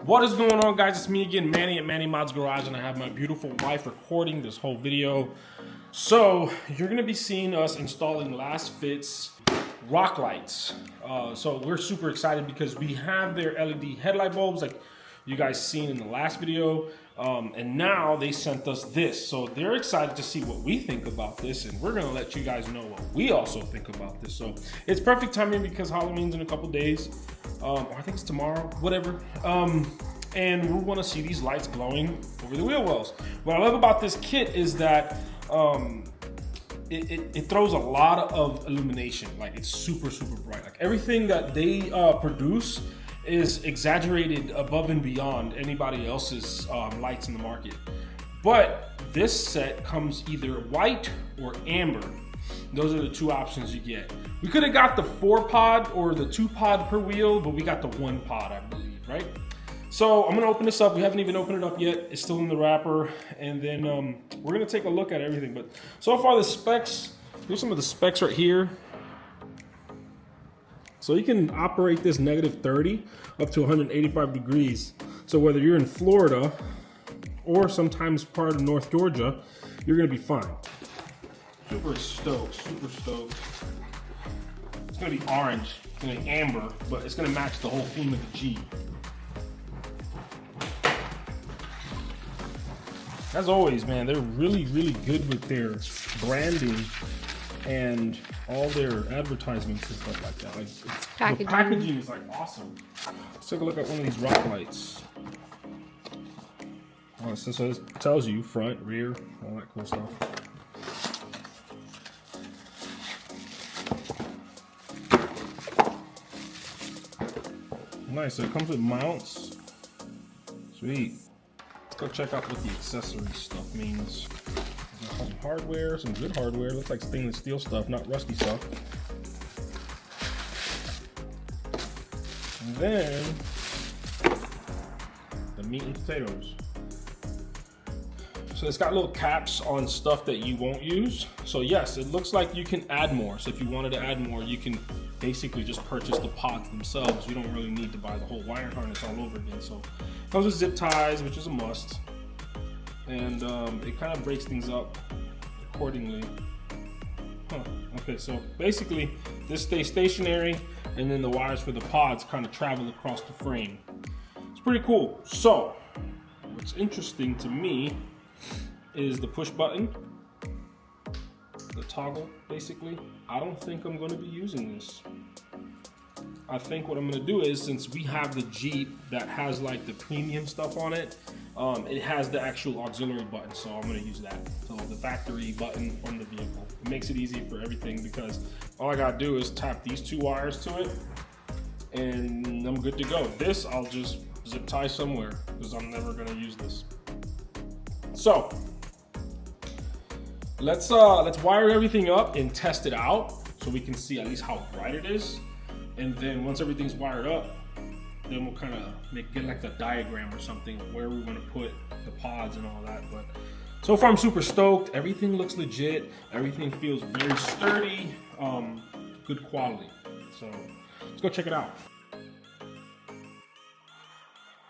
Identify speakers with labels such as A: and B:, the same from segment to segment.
A: What is going on, guys? It's me again, Manny at Manny Mod's Garage, and I have my beautiful wife recording this whole video. So you're gonna be seeing us installing Lasfit's rock lights. So we're super excited because we have their LED headlight bulbs like you guys seen in the last video. And now they sent us this. So they're excited to see what we think about this, and we're gonna let you guys know what we also think about this. So it's perfect timing because Halloween's in a couple days. Or I think it's tomorrow, whatever. And we wanna see these lights glowing over the wheel wells. What I love about this kit is that it throws a lot of illumination. Like, it's super, super bright. Like, everything that they produce is exaggerated above and beyond anybody else's lights in the market. But this set comes either white or amber. Those are the two options you get. We could have got the 4-pod or the 2-pod per wheel, but we got the 1-pod, I believe, right? So I'm gonna open this up. We haven't even opened it up yet. It's still in the wrapper. And then we're gonna take a look at everything. But so far the specs, here's some of the specs right here. So you can operate this -30 up to 185 degrees. So whether you're in Florida or sometimes part of North Georgia, you're gonna be fine. Super stoked, super stoked. It's gonna be orange, it's gonna be amber, but it's gonna match the whole theme of the G. As always, man, they're really, really good with their branding and all their advertisements and stuff like that. Like, the packaging is like awesome. Let's take a look at one of these rock lights. Oh, so it tells you front, rear, all that cool stuff. Nice, so it comes with mounts. Sweet. Let's go check out what the accessory stuff means. Some hardware, some good hardware. Looks like stainless steel stuff, not rusty stuff. And then the meat and potatoes. So it's got little caps on stuff that you won't use. So yes, it looks like you can add more. So if you wanted to add more, you can basically just purchase the pods themselves. You don't really need to buy the whole wire harness all over again. So it comes with zip ties, which is a must. And it kind of breaks things up accordingly. Okay, so basically this stays stationary, and then the wires for the pods kind of travel across the frame. It's pretty cool. So what's interesting to me is the push button, the toggle, basically. I don't think I'm going to be using this. I think what I'm going to do is, since we have the Jeep that has like the premium stuff on it, it has the actual auxiliary button, so I'm going to use that. So the factory button from the vehicle. It makes it easy for everything because all I got to do is tap these 2 wires to it and I'm good to go. This I'll just zip tie somewhere because I'm never going to use this. So let's wire everything up and test it out so we can see at least how bright it is. And then once everything's wired up, then we'll kind of get like a diagram or something of where we want to put the pods and all that. But so far I'm super stoked. Everything looks legit. Everything feels very sturdy, good quality. So let's go check it out.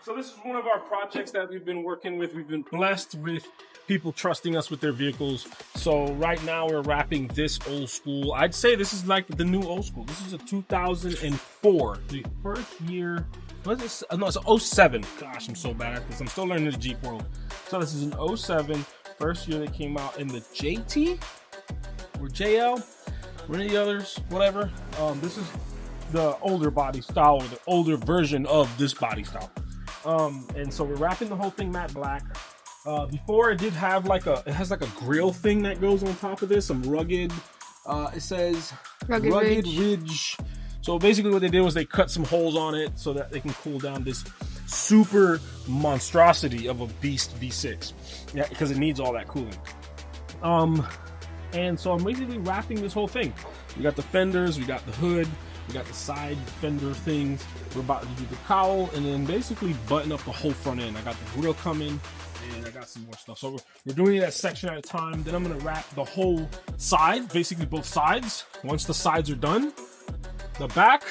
A: So this is one of our projects that we've been working with. We've been blessed with people trusting us with their vehicles. So right now we're wrapping this old school. I'd say this is like the new old school. This is a 2004, the first year. What is this? No, it's an 07. Gosh, I'm so bad at this. I'm still learning the Jeep world. So this is an 07, first year they came out in the JT or JL or any others, whatever. This is the older body style, or the older version of this body style. And so we're wrapping the whole thing matte black. Before it did have like it has like a grill thing that goes on top of this, some rugged, it says rugged ridge. So basically what they did was they cut some holes on it so that they can cool down this super monstrosity of a beast V6. Yeah, because it needs all that cooling. And so I'm basically wrapping this whole thing. We got the fenders, we got the hood, we got the side fender things. We're about to do the cowl and then basically button up the whole front end. I got the grill coming and I got some more stuff. So we're doing it a section at a time. Then I'm gonna wrap the whole side, basically both sides. Once the sides are done, the back,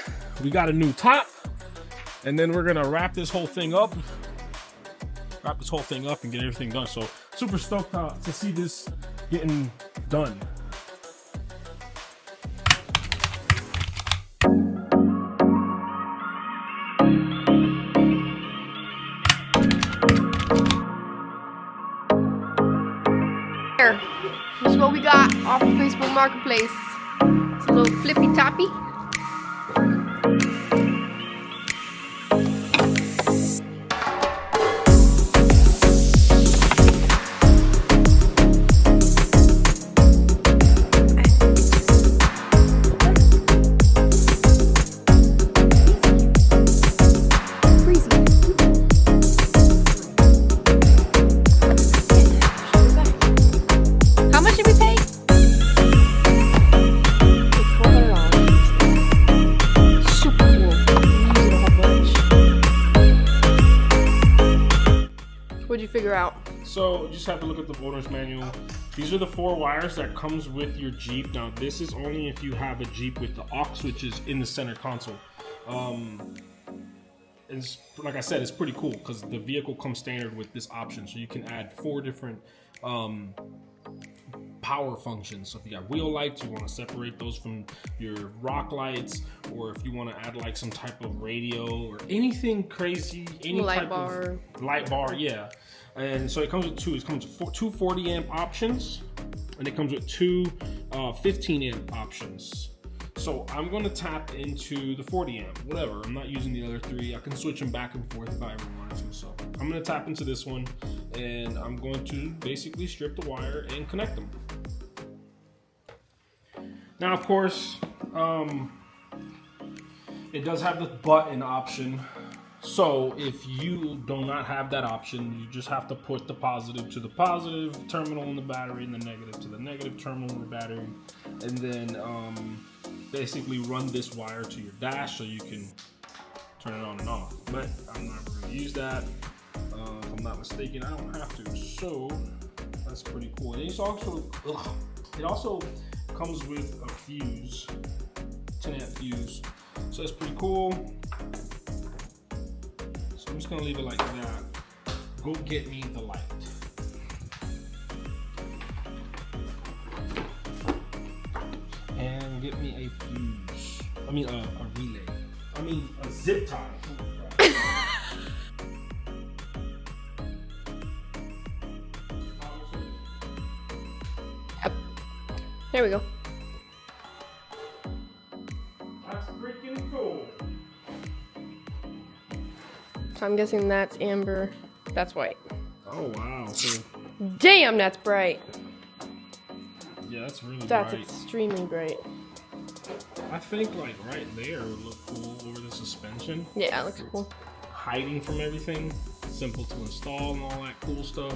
A: we got a new top. And then we're gonna wrap this whole thing up. And get everything done. So super stoked to see this getting done.
B: This is what we got off of Facebook Marketplace. It's a little flippy toppy. What'd you figure out?
A: So you just have to look at the owner's manual. These are the 4 wires that comes with your Jeep. Now this is only if you have a Jeep with the aux switches in the center console. It's, like I said, it's pretty cool because the vehicle comes standard with this option. So you can add 4 different power functions. So if you got wheel lights, you want to separate those from your rock lights, or if you want to add like some type of radio or anything crazy, any
B: light bar,
A: yeah. And so it comes with 2. It comes with 2 40 amp options, and it comes with 2 15 amp options. So I'm going to tap into the 40 amp, whatever. I'm not using the other 3. I can switch them back and forth if I ever wanted to. So I'm going to tap into this one, and I'm going to basically strip the wire and connect them. Now, of course, it does have the button option. So if you do not have that option, you just have to put the positive to the positive terminal in the battery and the negative to the negative terminal in the battery. And then basically run this wire to your dash so you can turn it on and off. But I'm not going to use that. If I'm not mistaken, I don't have to. So that's pretty cool. And it also comes with a fuse, 10 amp fuse. So that's pretty cool. So I'm just gonna leave it like that. Go get me the light. And get me a fuse. I mean a relay. I mean a zip tie.
B: There we go.
A: That's freaking cool.
B: So I'm guessing that's amber, that's white.
A: Oh wow. So,
B: damn, that's bright.
A: yeah, that's really
B: That's
A: bright.
B: extremely bright.
A: I think like right there would look cool over the suspension.
B: Yeah, it looks cool.
A: Hiding from everything, simple to install and all that cool stuff.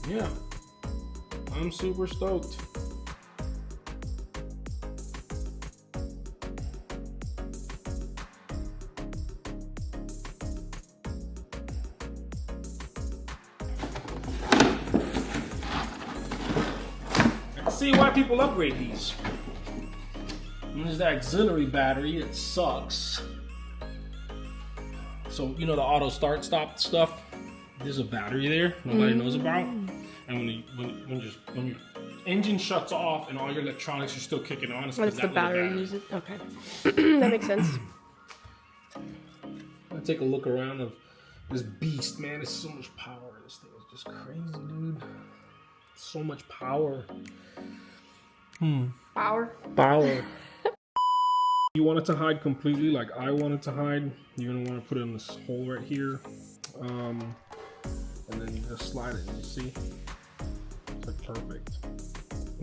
A: Yeah, I'm super stoked. See why people upgrade these. And there's that auxiliary battery, it sucks. So you know the auto start stop stuff, there's a battery there nobody knows about. And when your engine shuts off and all your electronics are still kicking on, it's because
B: the battery uses. Okay. That makes sense.
A: I'll take a look around of this beast, man. There's so much power. This thing is just crazy, dude. So much power.
B: Power.
A: You want it to hide completely, like I want it to hide. You're gonna want to put it in this hole right here, and then you just slide it. And you see, it's like perfect.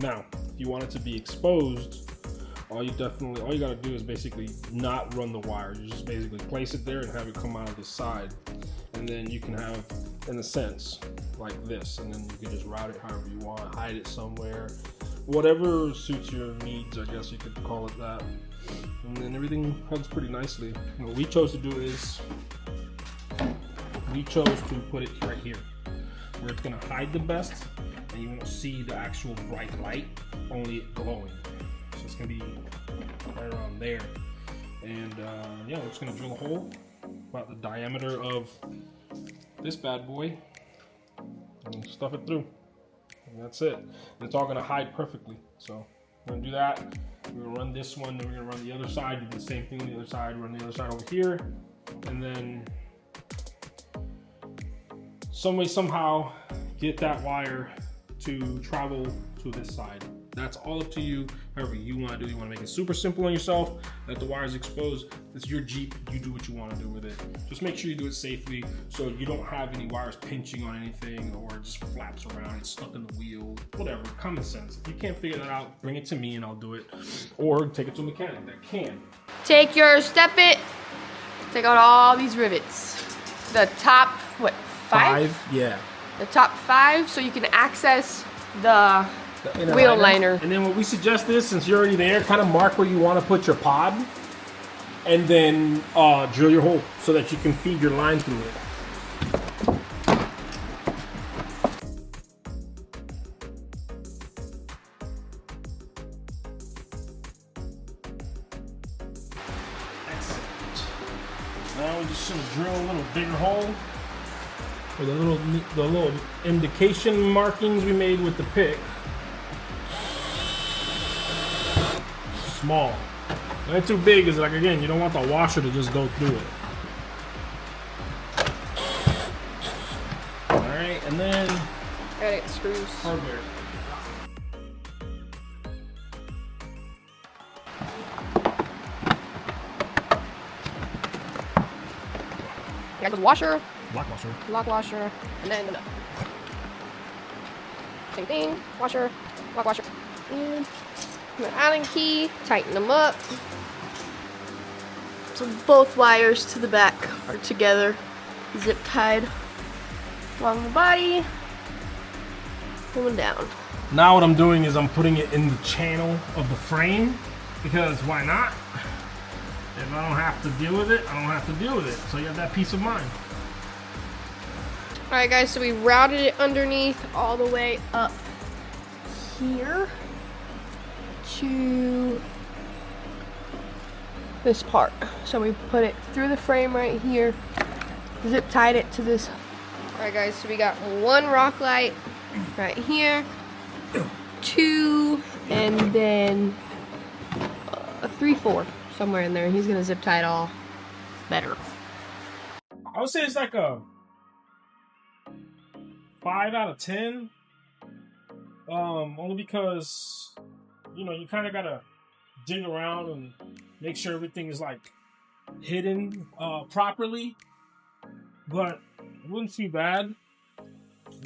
A: Now, if you want it to be exposed, all you gotta do is basically not run the wire. You just basically place it there and have it come out of the side, and then you can have, in a sense, like this, and then you can just route it however you want, hide it somewhere, whatever suits your needs, I guess you could call it that. And then everything hugs pretty nicely. What we chose to do is we chose to put it right here, where it's gonna hide the best, and you won't see the actual bright light, only it glowing. So it's gonna be right around there. And yeah, we're just gonna drill a hole about the diameter of this bad boy and stuff it through. And that's it. And it's all gonna hide perfectly. So we're gonna do that. We're gonna run this one, then we're gonna run the other side, do the same thing on the other side, run the other side over here, and then some way, somehow get that wire to travel to this side. That's all up to you, however you want to do. You want to make it super simple on yourself, let the wires exposed. It's your Jeep, you do what you want to do with it. Just make sure you do it safely so you don't have any wires pinching on anything or it just flaps around, it's stuck in the wheel, whatever, common sense. If you can't figure that out, bring it to me and I'll do it. Or take it to a mechanic that can.
B: Take your step it, take out all these rivets. The top, what, five?
A: Yeah.
B: The top 5, so you can access the wheel liner.
A: And then what we suggest is, since you're already there, kind of mark where you want to put your pod and then drill your hole so that you can feed your line through it. Excellent. Now we're just going to drill a little bigger hole. Or the little indication markings we made with the pick. Small. Not too big, is like, again, you don't want the washer to just go through it. Alright, and then
B: Gotta get screws.
A: hardware.
B: Got the washer,
A: Lock washer.
B: lock washer, and then the nut. Same thing, washer, lock washer, and the Allen key, tighten them up. So both wires to the back are together, zip tied along the body, pulling down.
A: Now what I'm doing is I'm putting it in the channel of the frame, because why not? If I don't have to deal with it, I don't have to deal with it. So you have that peace of mind.
B: Alright guys, so we routed it underneath all the way up here to this part. So we put it through the frame right here, zip tied it to this. Alright guys, so we got one rock light right here, 2, and then a 3, 4 somewhere in there. He's gonna zip tie it all better.
A: I would say it's like a 5 out of 10. Only because, you know, you kind of gotta dig around and make sure everything is like hidden properly. But it wouldn't be bad.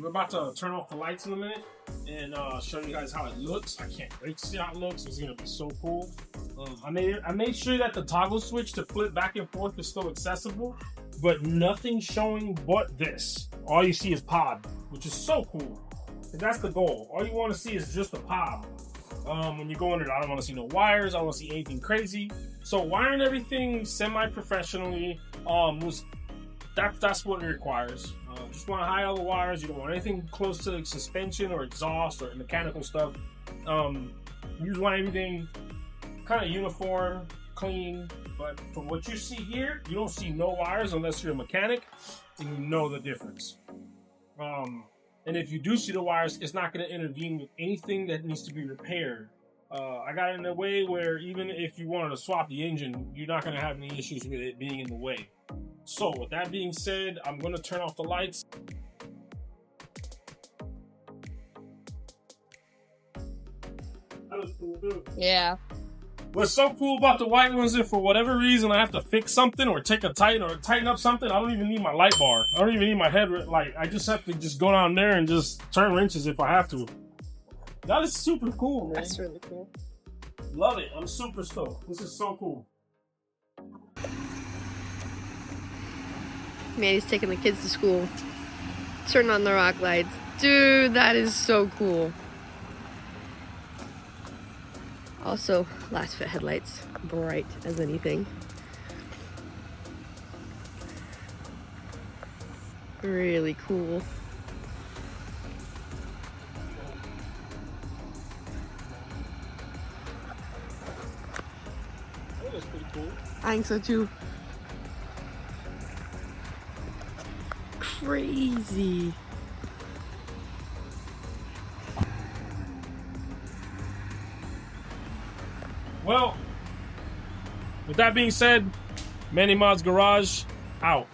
A: We're about to turn off the lights in a minute and show you guys how it looks. I can't wait to see how it looks. It's gonna be so cool. I made sure that the toggle switch to flip back and forth is still accessible, but nothing showing but this. All you see is pod, which is so cool. And that's the goal. All you want to see is just the pod. When you go in it, I don't want to see no wires. I don't want to see anything crazy. So wiring everything semi-professionally, that's what it requires. Just want to hide all the wires. You don't want anything close to suspension or exhaust or mechanical stuff. You just want everything kind of uniform, clean. But from what you see here, you don't see no wires unless you're a mechanic and you know the difference. And if you do see the wires, it's not going to intervene with anything that needs to be repaired. I got it in a way where even if you wanted to swap the engine, you're not going to have any issues with it being in the way. So with that being said, I'm going to turn off the lights. That was cool, dude.
B: Yeah.
A: What's so cool about the white ones is, for whatever reason I have to fix something or tighten up something, I don't even need my light bar. I don't even need my head light. I just have to just go down there and just turn wrenches if I have to. That is super cool, man.
B: That's really cool.
A: Love it. I'm super stoked. This is so cool.
B: Man, he's taking the kids to school. Turn on the rock lights. Dude, that is so cool. Also, Lasfit headlights, bright as anything. Really cool.
A: That was pretty cool.
B: I think so too.
C: crazy.
A: Well, with that being said, Manny Mod's Garage out.